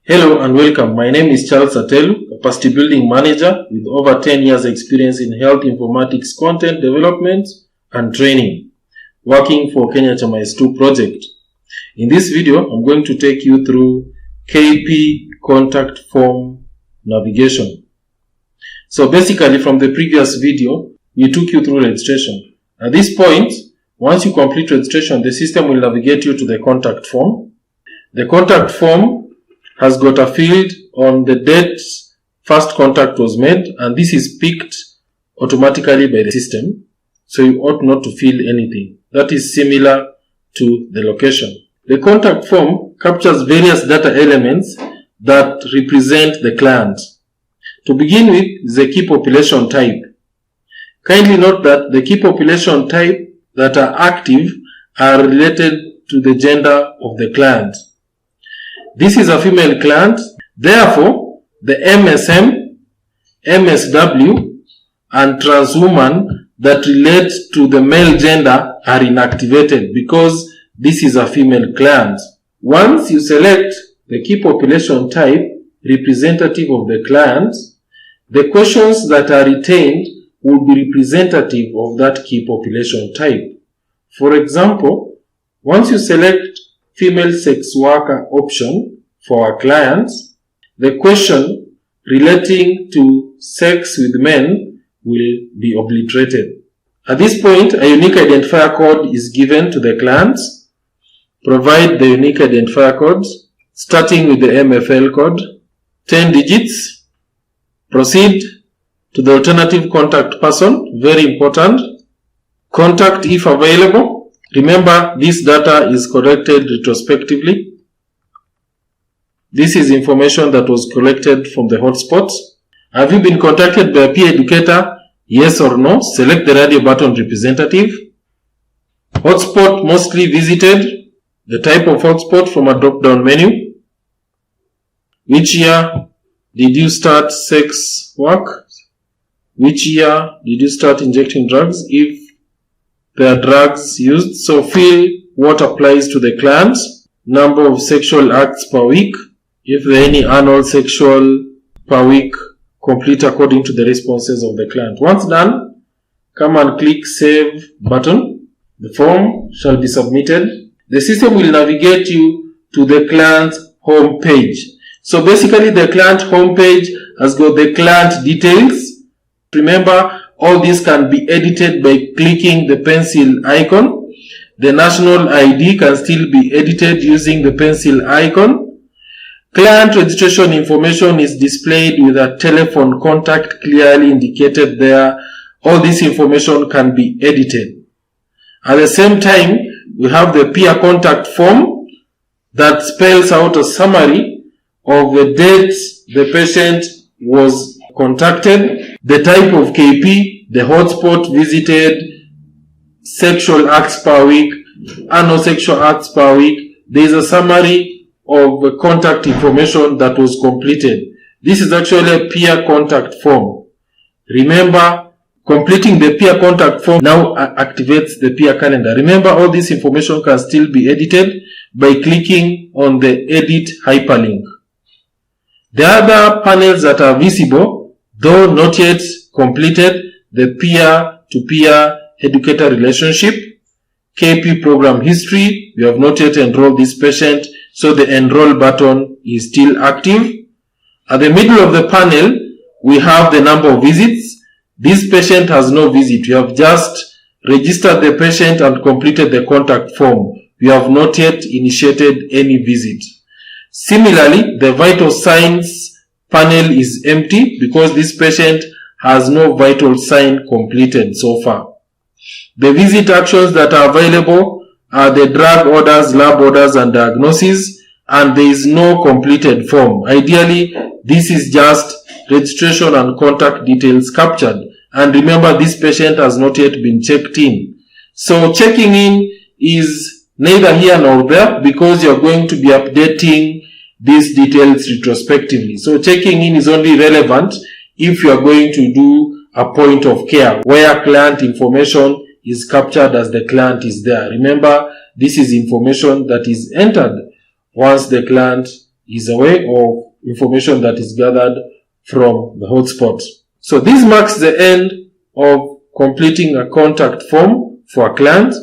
Hello and welcome. My name is Charles Atelu, Capacity Building Manager with over 10 years experience in health informatics content development and training, working for Kenya Chamais 2 project. In this video, I'm going to take you through KP contact form navigation. So basically from the previous video, we took you through registration. At this point, once you complete registration, the system will navigate you to the contact form. The contact form has got a field on the date first contact was made, and this is picked automatically by the system, so you ought not to fill anything. That is similar to the location. The contact form captures various data elements that represent the client. To begin with is the key population type. Kindly note that the key population type that are active are related to the gender of the client. This is a female client, therefore the MSM, MSW and transwoman that relate to the male gender are inactivated because this is a female client. Once you select the key population type representative of the client, the questions that are retained will be representative of that key population type. For example, once you select female sex worker option for our clients, the question relating to sex with men will be obliterated. At this point, a unique identifier code is given to the clients. Provide the unique identifier code, starting with the MFL code, 10 digits. Proceed to the alternative contact person, very important. Contact if available. Remember, this data is collected retrospectively. This is information that was collected from the hotspot. Have you been contacted by a peer educator? Yes or no? Select the radio button representative. Hotspot mostly visited. The type of hotspot from a drop-down menu. Which year did you start sex work? Which year did you start injecting drugs? If there are drugs used, so fill what applies to the client. Number of sexual acts per week. If there are any annual sexual per week, complete according to the responses of the client. Once done, come and click Save button. The form shall be submitted. The system will navigate you to the client's home page. So basically the client home page has got the client details. Remember, all this can be edited by clicking the pencil icon. The national ID can still be edited using the pencil icon. Client registration information is displayed with a telephone contact clearly indicated there. All this information can be edited. At the same time, we have the peer contact form that spells out a summary of the dates the patient was contacted, the type of KP, the hotspot visited, sexual acts per week, annual sexual acts per week. There is a summary of the contact information that was completed. This is actually a peer contact form. Remember, completing the peer contact form now activates the peer calendar. Remember, all this information can still be edited by clicking on the edit hyperlink. The other panels that are visible, though not yet completed, the peer-to-peer educator relationship, KP program history. We have not yet enrolled this patient, so the enroll button is still active. At the middle of the panel, we have the number of visits. This patient has no visit. We have just registered the patient and completed the contact form. We have not yet initiated any visit. Similarly, the vital signs panel is empty because this patient has no vital sign completed so far. The visit actions that are available are the drug orders, lab orders and diagnosis, and there is no completed form. Ideally, this is just registration and contact details captured. And remember, this patient has not yet been checked in. So checking in is neither here nor there because you're going to be updating these details retrospectively. So checking in is only relevant if you are going to do a point of care where client information is captured as the client is there. Remember, this is information that is entered once the client is aware of information that is gathered from the hotspot. So this marks the end of completing a contact form for a client.